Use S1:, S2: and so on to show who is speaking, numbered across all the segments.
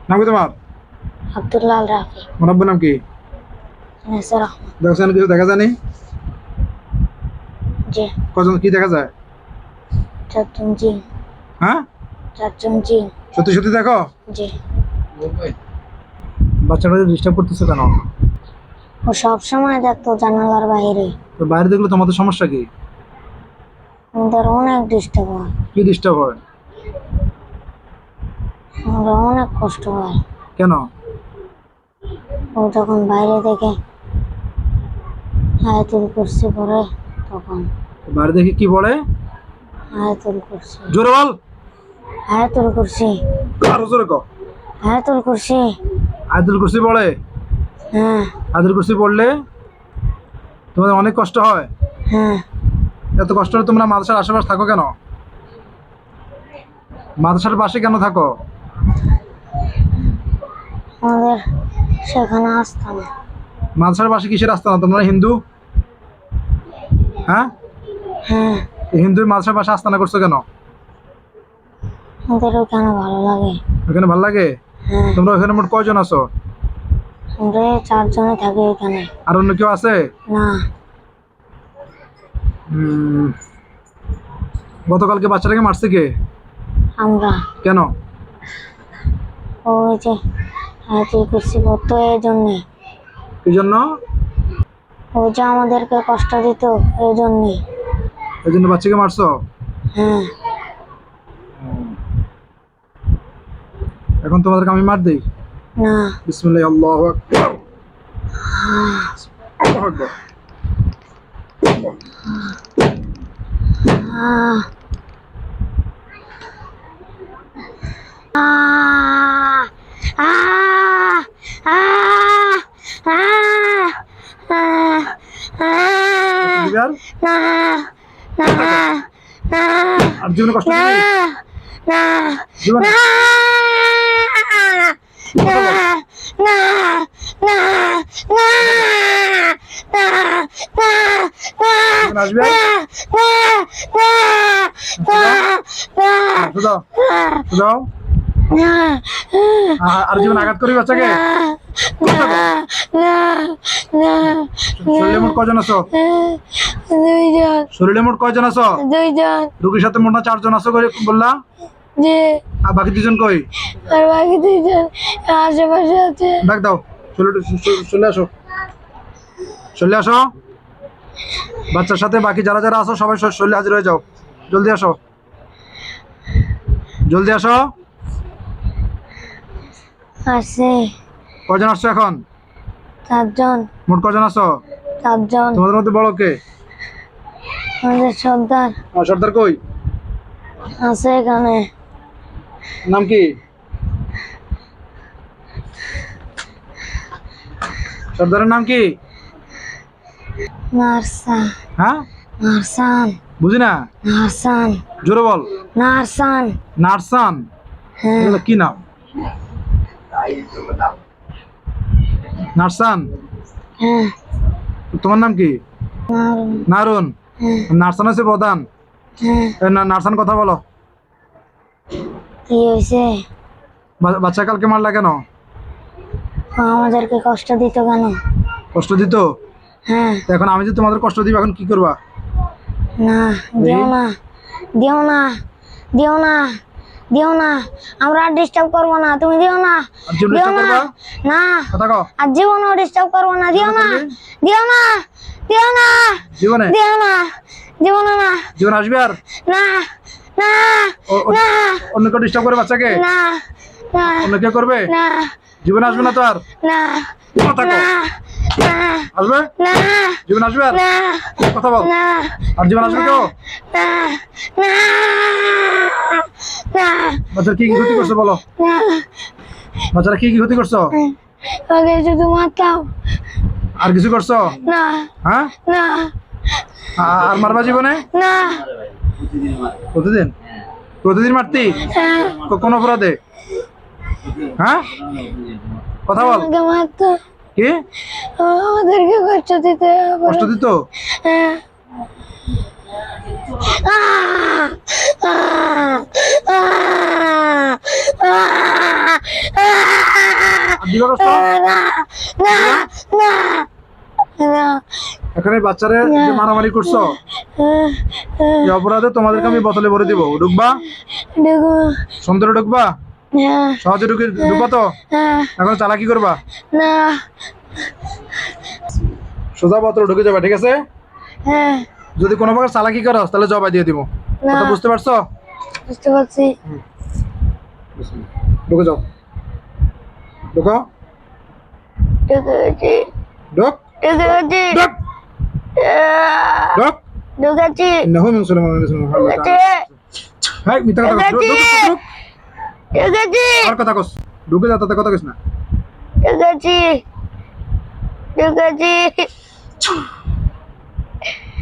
S1: নাম কি তোমার?
S2: আব্দুল্লাহ আল রাফি।
S1: মুরব্বর নাম কি?
S2: নেসার আহমদ।
S1: দেখছেন কিছু দেখা যায়নি?
S2: জি।
S1: কজন কি দেখা যায়?
S2: চারজন জিন।
S1: হ্যাঁ,
S2: চারজন জিন।
S1: সত্যি সত্যি দেখো?
S2: জি।
S1: বাচ্চাটা ডিস্টার্ব করতেছে কেন?
S2: ও সব সময় দেখতো জানালার বাইরে।
S1: তো বাইরে দেখলে তোমাদের সমস্যা কি?
S2: আমাদের অনেক ডিস্টার্ব হয়।
S1: কি ডিস্টার্ব হয়?
S2: আমাদের অনেক কষ্ট হয়।
S1: কেন?
S2: ও যখন বাইরে দেখে আয়াতুল কুরসি পড়ে তখন।
S1: বাইরে দেখে কি বলে?
S2: আয়াতুল কুরসি।
S1: জোরে বল।
S2: আয়াতুল কুরসি।
S1: আরো জোরে কও।
S2: আয়াতুল কুরসি।
S1: আয়াতুল কুরসি বলে?
S2: হ্যাঁ।
S1: আয়াতুল কুরসি পড়লে তোমাদের অনেক কষ্ট হয়?
S2: হ্যাঁ।
S1: এত কষ্ট হলে তোমরা মাদ্রাসার আশেপাশে থাকো কেন? মাদ্রাসার পাশে কেন থাকো?
S2: আমাদের সেখানে আস্থা না।
S1: মাদ্রাসার পাশে কিসের রাস্তা না? তোমরা হিন্দু? হ্যাঁ,
S2: হ্যাঁ।
S1: হিন্দু মাদ্রাসার পাশে আস্তানা করছো কেন?
S2: আমাদের ওখানে ভালো লাগে।
S1: ওখানে ভালো লাগে?
S2: হ্যাঁ।
S1: তোমরা ওখানে মোট কয়জন আছো?
S2: আমরা চারজনে থাকি এখানে।
S1: আর অন্য কেউ আছে?
S2: না।
S1: গতকালকে বাচ্চাটাকে মারছে কে?
S2: আমরা।
S1: কেন?
S2: ওই যে আয়াতুল কুরসি পড়তো এই জন্যে।
S1: এই জন্য?
S2: ও যে আমাদেরকে কষ্ট দিত এই জন্যে।
S1: এই জন্য বাচ্চাকে মারছো?
S2: হ্যাঁ।
S1: এখন তোমাদেরকে আমি মার দেই?
S2: না।
S1: বিসমিল্লাহ, আল্লাহু আকবার। আল্লাহু আকবার।
S2: আহ আহ আহ আহ আহ
S1: দিবার?
S2: না না না
S1: আর জীবনে কষ্ট
S2: না
S1: দিবি?
S2: না
S1: জীবনে?
S2: না না না না না
S1: জীবনে আসবি আর? শুধাও, শুধাও। আর জীবন আঘাত করবি বাচ্চাকে? শরীরে মোট কয়জন আছো?
S2: দুইজন।
S1: শরীরে মোট কয়জন আছো?
S2: দুইজন।
S1: রুগীর সাথে মোট না চারজন আছো করে বললা?
S2: জি।
S1: আর বাকি দুজন কই?
S2: আর বাকি দুইজন আশেপাশে আছে।
S1: ডাক দাও। চলে আসো, চলে আসো। বাচ্চার সাথে বাকি যারা যারা আছো সবাই চলে হাজির হয়ে যাও। জলদি আসো, জলদি আসো।
S2: আছে।
S1: কয়জন আসছো এখন?
S2: চারজন।
S1: মোট কয়জন আছো?
S2: চারজন।
S1: তোমাদের মধ্যে বড় কে?
S2: আমাদের সর্দার।
S1: সর্দার কই?
S2: আছে এখানে।
S1: নাম কি? সর্দারের নাম কি?
S2: নারসান।
S1: হ্যাঁ,
S2: নারসান।
S1: বুঝি না।
S2: নারসান।
S1: জোরে বল।
S2: নারসান।
S1: নারসান?
S2: হ্যাঁ।
S1: এগুলো কি নাম? নারসান?
S2: হ্যাঁ।
S1: তোমার নাম কি?
S2: নারুন।
S1: নারুন?
S2: হ্যাঁ।
S1: নারসান হচ্ছে প্রধান।
S2: হ্যাঁ।
S1: নারসান কথা বলো।
S2: কি হয়েছে?
S1: বাচ্চা কালকে মারলা কেন?
S2: আমাদেরকে কষ্ট দিত কেন?
S1: কষ্ট দিত?
S2: হ্যাঁ।
S1: এখন আমি যে তোমাদের কষ্ট দিব, এখন কি করবা?
S2: না, দিও না, দিও না, দিও না, দিও না। আমরা আর ডিস্টার্ব করবো না, তুমি দিও না, দিও না, না। আর জীবনও ডিস্টার্ব করবো না, দিও না, দিও না, দিও না,
S1: জীবনে?
S2: দিও না, জীবনে না।
S1: জীবন আসবে আর?
S2: না না না।
S1: অন্য কেউ ডিস্টার্ব করে বাচ্চাকে?
S2: না না।
S1: অন্য কেউ করবে?
S2: না।
S1: জীবন আসবে না তো আর?
S2: না
S1: না। আসবে?
S2: না।
S1: জীবন আসবে আর?
S2: না।
S1: কথা বল।
S2: না।
S1: আর জীবন আসবে কেউ?
S2: না না না।
S1: বাচ্চারা কি কি ক্ষতি করছো বলো?
S2: না।
S1: বাচ্চারা কি কি ক্ষতি করছো?
S2: ওকে শুধু মারতাম।
S1: আর কিছু করছো?
S2: না।
S1: হ্যাঁ?
S2: না।
S1: আর মারবা জীবনে?
S2: না।
S1: প্রতিদিন? প্রতিদিন মারতি?
S2: হ্যাঁ।
S1: কোন অপরাধে? হ্যাঁ, কথা বল।
S2: আমাকে মারতো।
S1: কি?
S2: আমাদেরকে কষ্ট দিতে।
S1: কষ্ট দিত?
S2: হ্যাঁ। আহ আহ আহ আহ আহ
S1: দিবা কষ্ট?
S2: না না না না
S1: এখানে বাচ্চারে যে মারামারি করছো এই অপরাধে তোমাদেরকে আমি বোতলে ভরে দিব। ঢুকবা?
S2: দেখো
S1: সুন্দর ঢুকবা?
S2: হ্যাঁ
S1: সহজে ঢুকবা তো?
S2: হ্যাঁ
S1: এখন চালাকি করবা?
S2: না
S1: সোজা বোতলে ঢুকে যাবা, ঠিক আছে?
S2: হ্যাঁ
S1: যদি কোনো প্রকার চালাকি করো তাহলে জবাই দিয়ে দিব।
S2: না
S1: কথা বুঝতে পারছো?
S2: বুঝতে পারছি
S1: ঢুকে যাও, ঢুকো,
S2: ঢুকেছি
S1: ঢুক,
S2: ঢুকেছি
S1: ঢুক, ঢুক।
S2: ঢুকেছি
S1: ইন্নাহু মিন সুলাইমান ওয়া ইন্নাহু মিন
S2: ঢুকেছি
S1: হাই মিথ্যা কথা কস। ঢুক, ঢুক, ঢুক।
S2: ঢুকেছি
S1: আর কথা কস। ঢুকে যা, তাতে কথা কস না।
S2: ঢুকেছি ঢুকেছি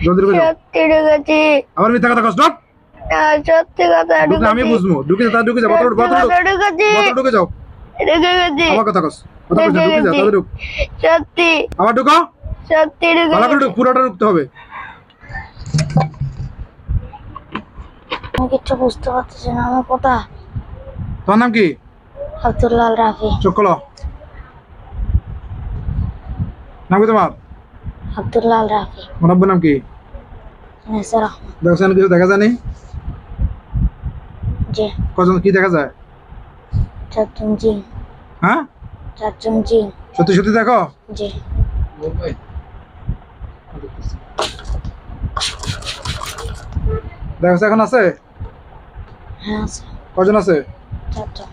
S1: জলদি ঢুকে যাও।
S2: সত্যি ঢুকেছি
S1: আবার মিথ্যা কথা কস। ঢুক।
S2: না সত্যি কথা
S1: ঢুকলে আমি
S2: ঢুকেছি
S1: বুঝবো। ঢুকে যা, ঢুকে যা, বোতলে ঢুক, বোতলে ঢুক,
S2: ঢুকেছি
S1: বোতলে ঢুকে যাও।
S2: ঢুকেছি
S1: আবার কথা কস। কথা কস না, ঢুকে যা, তাহলে ঢুক।
S2: সত্যি
S1: আবার ঢুকো।
S2: সত্যি
S1: ভালো করে
S2: ঢুকেছি
S1: ঢুক, পুরোটা ঢুকতে হবে।
S2: আমি কিচ্ছু বুঝতে পারতেছি না আমার কথা
S1: তোমার নাম কি?
S2: আব্দুল্লাহ রাফি
S1: চোখ খোলো। নাম কি তোমার?
S2: আব্দুল্লাহ রাফি
S1: তোমার আব্বুর নাম কি?
S2: নেসার আহমদ
S1: দেখছেন কিছু দেখা যায়নি?
S2: জি
S1: কজন কি দেখা যায়?
S2: চারজন জিন
S1: হ্যাঁ,
S2: চারজন জিন
S1: সত্যি সত্যি দেখো?
S2: জি
S1: দেখো এখন আছে?
S2: হ্যাঁ আছে
S1: কজন আছে?
S2: চারজন